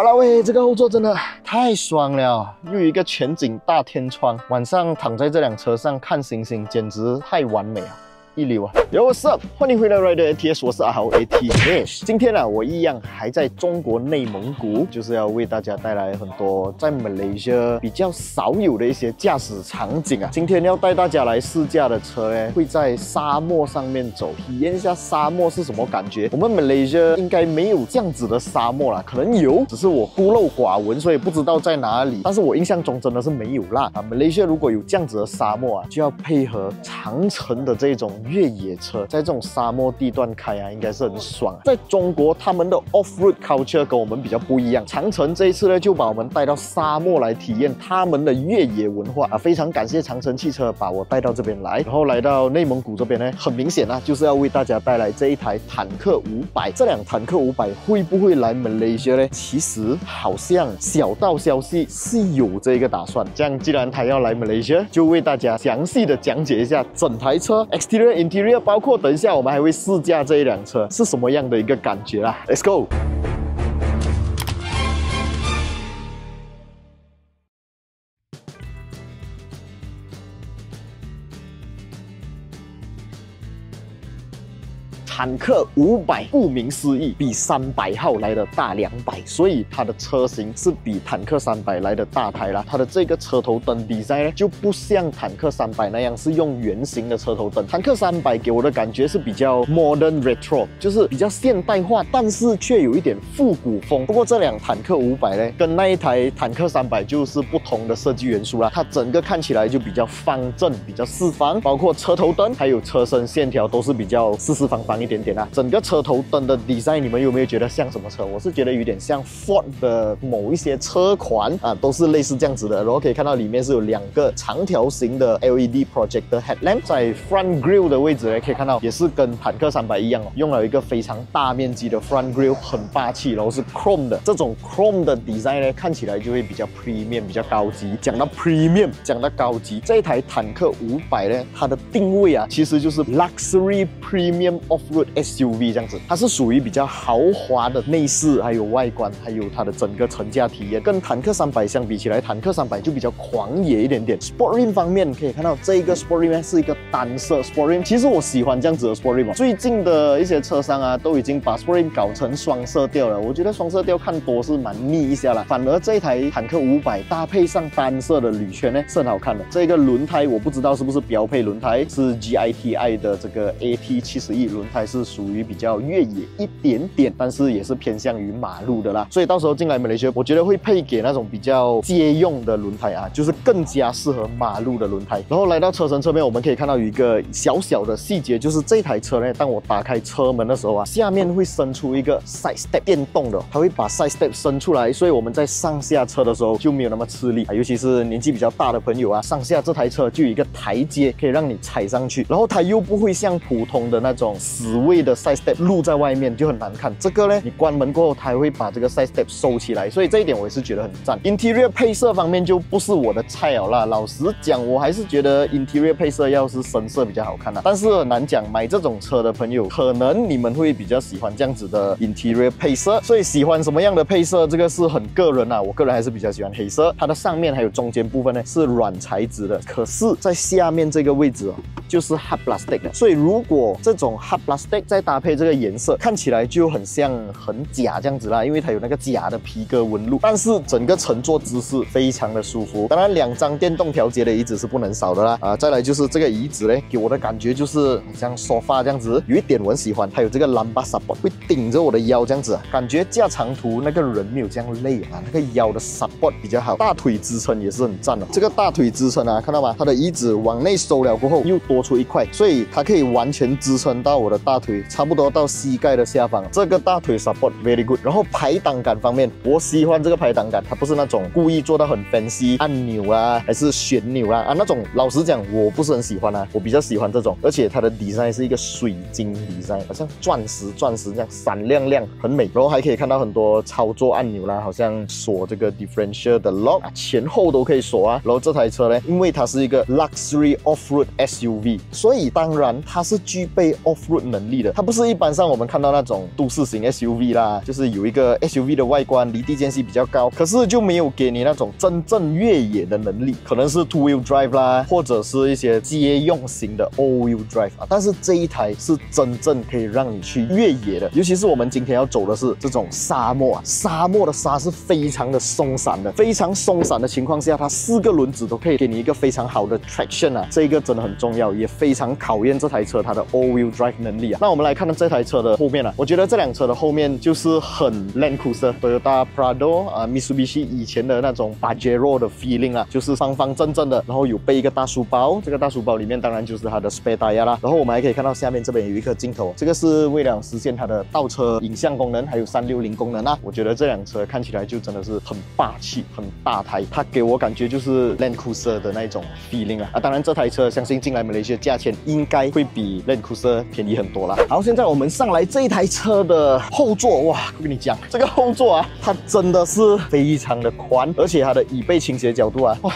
哇啦喂，这个后座真的太爽了，又有一个全景大天窗，晚上躺在这辆车上看星星，简直太完美了。 一流啊 ！Yo what's up？ 欢迎回来 Rider ATS， 我是阿豪 ATS。今天啊，我一样还在中国内蒙古，就是要为大家带来很多在马来西亚比较少有的一些驾驶场景啊。今天要带大家来试驾的车呢，会在沙漠上面走，体验一下沙漠是什么感觉。我们马来西亚应该没有这样子的沙漠啦，可能有，只是我孤陋寡闻，所以不知道在哪里。但是我印象中真的是没有啦啊！马来西亚如果有这样子的沙漠啊，就要配合长城的这种 越野车在这种沙漠地段开啊，应该是很爽啊。在中国，他们的 off-road culture 跟我们比较不一样。长城这一次呢，就把我们带到沙漠来体验他们的越野文化啊。非常感谢长城汽车把我带到这边来，然后来到内蒙古这边呢，很明显啊，就是要为大家带来这一台坦克500。这辆坦克500会不会来马来西亚呢？其实好像小道消息是有这个打算。这样，既然他要来马来西亚，就为大家详细的讲解一下整台车 exterior。 包括等一下我们还会试驾这一辆车是什么样的一个感觉啦 ，Let's go。 坦克500，顾名思义，比300号来的大200，所以它的车型是比坦克300来的大台啦。它的这个车头灯 design 呢，就不像坦克300那样是用圆形的车头灯。坦克300给我的感觉是比较 modern retro， 就是比较现代化，但是却有一点复古风。不过这辆坦克500呢，跟那一台坦克300就是不同的设计元素啦。它整个看起来就比较方正，比较四方，包括车头灯还有车身线条都是比较四四方方一点点啊。整个车头灯的 design， 你们有没有觉得像什么车？我是觉得有点像 Ford 的某一些车款啊，都是类似这样子的。然后可以看到里面是有2个长条形的 LED projector headlamp， 在 front grille 的位置呢，可以看到也是跟坦克300一样哦，用了一个非常大面积的 front grille， 很霸气，然后是 chrome 的。这种 chrome 的 design 呢，看起来就会比较 premium， 比较高级。讲到 premium， 讲到高级，这一台坦克500呢，它的定位啊，其实就是 luxury premium off-road SUV 这样子，它是属于比较豪华的内饰，还有外观，还有它的整个乘驾体验，跟坦克300相比起来，坦克300就比较狂野一点点。Sport Rim 方面可以看到，这一个 Sport Rim 是一个单色 Sport Rim， 其实我喜欢这样子的 Sport Rim。最近的一些车商啊，都已经把 Sport Rim 搞成双色调了，我觉得双色调看多是蛮腻一下啦。反而这一台坦克500搭配上单色的铝圈呢，是很好看的。这个轮胎我不知道是不是标配轮胎，是 GITI 的这个 AT71轮胎，是属于比较越野一点点，但是也是偏向于马路的啦。所以到时候进来马来西亚，我觉得会配给那种比较街用的轮胎啊，就是更加适合马路的轮胎。然后来到车身侧面，我们可以看到有一个小小的细节，就是这台车呢，当我打开车门的时候啊，下面会伸出一个 side step 电动的，它会把 side step 伸出来，所以我们在上下车的时候就没有那么吃力，尤其是年纪比较大的朋友啊，上下这台车就有一个台阶可以让你踩上去，然后它又不会像普通的那种死位的 side step 露在外面就很难看。这个呢，你关门过后，它会把这个 side step 收起来，所以这一点我也是觉得很赞。Interior 配色方面就不是我的菜了啦，老实讲，我还是觉得 Interior 配色要是深色比较好看啊。但是很难讲，买这种车的朋友，可能你们会比较喜欢这样子的 Interior 配色，所以喜欢什么样的配色，这个是很个人啊。我个人还是比较喜欢黑色，它的上面还有中间部分呢是软材质的，可是在下面这个位置哦，就是 hard plastic 的，所以如果这种 hard plastic 再搭配这个颜色，看起来就很像很假这样子啦，因为它有那个假的皮革纹路，但是整个乘坐姿势非常的舒服。当然2张电动调节的椅子是不能少的啦，再来就是这个椅子嘞，给我的感觉就是像沙发这样子，有一点我很喜欢，还有这个 lumbar support 会顶着我的腰这样子，感觉驾长途那个人没有这样累啊，那个腰的 support 比较好，大腿支撑也是很赞的。这个大腿支撑啊，看到吗？它的椅子往内收了过后又多出一块，所以它可以完全支撑到我的大腿，差不多到膝盖的下方。这个大腿 support very good。然后排档杆方面，我喜欢这个排档杆，它不是那种故意做到很 fancy 按钮啊，还是旋钮啊那种。老实讲，我不是很喜欢啊，我比较喜欢这种，而且它的 design 是一个水晶 design， 好像钻石这样闪亮亮，很美。然后还可以看到很多操作按钮啦，好像锁这个 differential 的 lock，前后都可以锁啊。然后这台车呢，因为它是一个 luxury off-road SUV， 所以当然它是具备 off-road 能力的。它不是一般上我们看到那种都市型 SUV 啦，就是有一个 SUV 的外观，离地间隙比较高，可是就没有给你那种真正越野的能力，可能是 two-wheel drive 啦，或者是一些街用型的 all-wheel drive 啊。但是这一台是真正可以让你去越野的，尤其是我们今天要走的是这种沙漠啊，沙漠的沙是非常的松散的，非常松散的情况下，它4个轮子都可以给你一个非常好的 traction 啊，这个真的很重要，也非常考验这台车它的 all-wheel drive 能力啊。那我们来看看这台车的后面啊，我觉得这辆车的后面就是很 Land Cruiser、Toyota Prado 啊、Mitsubishi 以前的那种 Pajero 的 feeling 啊，就是方方正正的，然后有背一个大书包，这个大书包里面当然就是它的 spare tire 啦。然后我们还可以看到下面这边有一颗镜头，这个是为了实现它的倒车影像功能，还有360功能啊。我觉得这辆车看起来就真的是很霸气、很大台，它给我感觉就是 Land Cruiser 的那种 feeling 啊。当然这台车相信进来马来西亚价钱应该会比 Land Cruiser 便宜很多啦。好，现在我们上来这一台车的后座，哇，我跟你讲，这个后座啊，它真的是非常的宽，而且它的椅背倾斜角度啊，哇，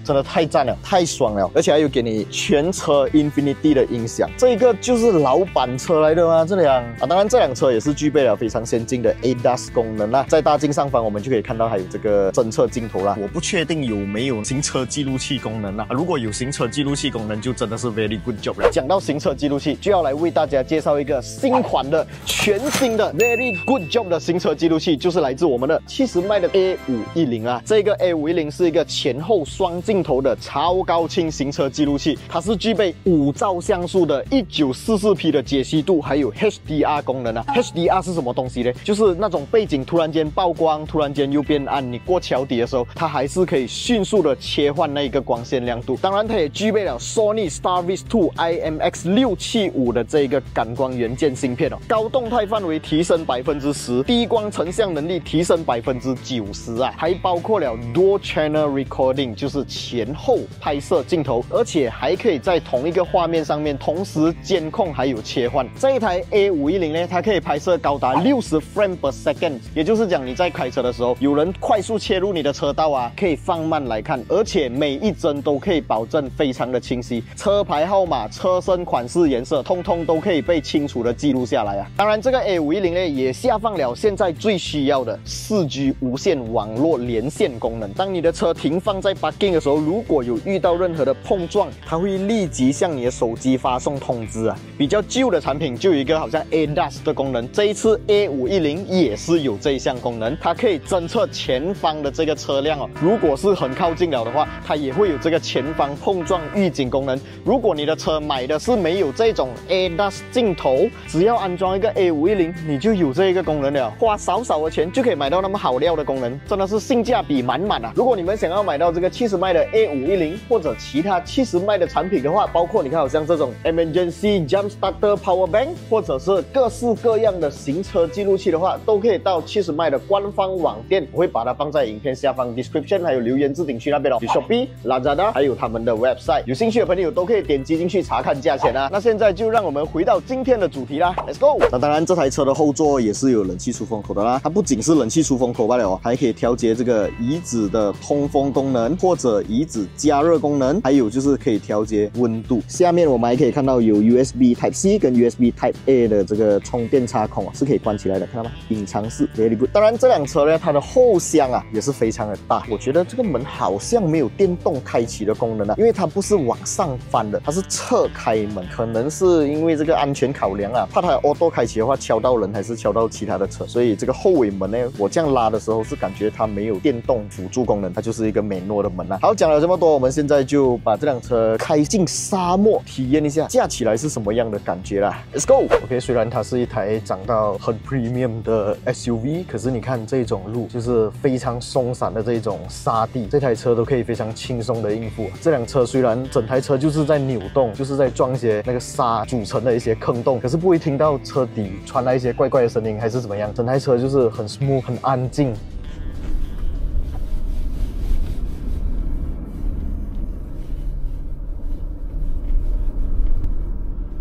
真的太赞了，太爽了，而且还有给你全车 Infinity 的音响，这个就是老板车来的吗？这辆啊，当然这辆车也是具备了非常先进的 ADAS 功能啦，在大镜上方我们就可以看到还有这个侦测镜头啦。我不确定有没有行车记录器功能啦，如果有行车记录器功能，就真的是 very good job 了。讲到行车记录器，就要来为大家介绍一个新款的全新的 very good job 的行车记录器，就是来自我们的70迈的 A510啊。这个 A510是一个前后双镜头的超高清行车记录器，它是具备5兆像素的1944P 的解析度，还有 HDR 功能啊。HDR 是什么东西呢？就是那种背景突然间曝光，突然间又变暗，你过桥底的时候，它还是可以迅速的切换那个光线亮度。当然，它也具备了 Sony Starvis2 IMX675的这个感光元件芯片哦，高动态范围提升10%，低光成像能力提升90%啊，还包括了 Dual Channel Recording， 就是前后拍摄镜头，而且还可以在同一个画面上面同时监控还有切换。这一台 A510呢，它可以拍摄高达60 frame per second， 也就是讲你在开车的时候，有人快速切入你的车道啊，可以放慢来看，而且每一帧都可以保证非常的清晰，车牌号码、车身款式、颜色，通通都可以被清楚的记录下来啊。当然，这个 A510呢也下放了现在最需要的4G 无线网络连线功能。当你的车停放在 parking 的时候，如果有遇到任何的碰撞，它会立即向你的手机发送通知啊。比较旧的产品就有一个好像 ADAS 的功能，这一次 A510也是有这一项功能，它可以侦测前方的这个车辆哦。如果是很靠近了的话，它也会有这个前方碰撞预警功能。如果你的车买的是没有这种 ADAS 镜头，只要安装一个 A510，你就有这一个功能了，花少少的钱就可以买到那么好料的功能，真的是性价比满满啊！如果你们想要买到这个70迈的 A510或者其他70迈的产品的话，包括你看好像这种 Emergency Jump Starter Power Bank， 或者是各式各样的行车记录器的话，都可以到70迈的官方网店，我会把它放在影片下方 description 还有留言置顶区那边哦。Shopee、Lazada 还有他们的 website， 有兴趣的朋友都可以点击进去查看价钱啊。那现在就让我们回到今天的主题啦 ，Let's go！ 那当然，这台车的后座也是有冷气出风口的啦，它不仅是冷气出风口罢了哦，还可以调节这个椅子的通风功能或者椅子加热功能，还有就是可以调节温度。下面我们还可以看到有 USB Type C 跟 USB Type A 的这个充电插孔是可以关起来的，看到吗？隐藏式 very good。当然，这辆车呢，它的后箱啊也是非常的大。我觉得这个门好像没有电动开启的功能啊，因为它不是往上翻的，它是侧开门。可能是因为这个安全考量啊，怕它auto开启的话敲到人还是敲到其他的车，所以这个后尾门呢，我这样拉的时候是感觉它没有电动辅助功能，它就是一个美诺的门啊。好，讲了这么多，我们现在就把这辆车开进沙漠，体验一下驾起来是什么样的感觉啦。Let's go。OK， 虽然它是一台长到很 premium 的 SUV， 可是你看这种路就是非常松散的这种沙地，这台车都可以非常轻松的应付。这辆车虽然整台车就是在扭动，就是在撞一些那个沙组成的一些坑洞，可是不会听到车底传来一些怪怪的声音还是怎么样，整台车就是很 smooth 很安静。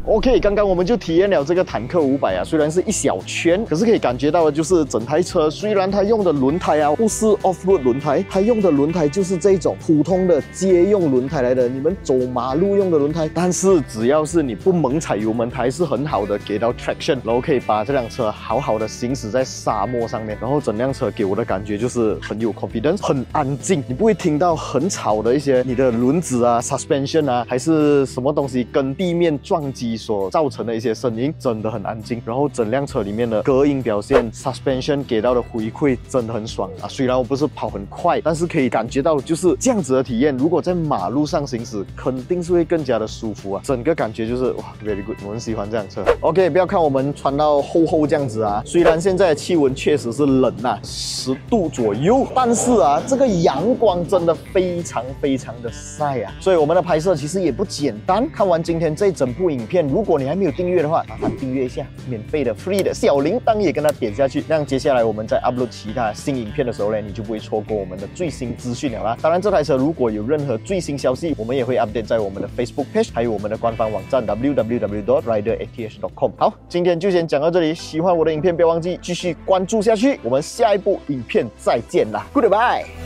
OK， 刚刚我们就体验了这个坦克500啊，虽然是一小圈，可是可以感觉到的就是整台车虽然它用的轮胎啊不是 off-road 轮胎，它用的轮胎就是这种普通的街用轮胎来的，你们走马路用的轮胎。但是只要是你不猛踩油门，它还是很好的给到 traction， 然后可以把这辆车好好的行驶在沙漠上面。然后整辆车给我的感觉就是很有 confidence， 很安静，你不会听到很吵的一些你的轮子啊、suspension 啊，还是什么东西跟地面撞击所造成的一些声音，真的很安静。然后整辆车里面的隔音表现、suspension 给到的回馈真的很爽啊！虽然我不是跑很快，但是可以感觉到就是这样子的体验。如果在马路上行驶，肯定是会更加的舒服啊！整个感觉就是哇 ，very good， 我很喜欢这辆车。OK， 不要看我们穿到厚这样子啊，虽然现在的气温确实是冷啊，10度左右，但是啊，这个阳光真的非常的晒啊，所以我们的拍摄其实也不简单。看完今天这整部影片，如果你还没有订阅的话，麻烦订阅一下，免费的 free 的小铃铛也跟它点下去，这样接下来我们在 upload 其他新影片的时候呢，你就不会错过我们的最新资讯了啦。当然，这台车如果有任何最新消息，我们也会 update 在我们的 Facebook page， 还有我们的官方网站 www.riderath.com。好，今天就先讲到这里，喜欢我的影片不要忘记继续关注下去，我们下一部影片再见啦 ，Goodbye。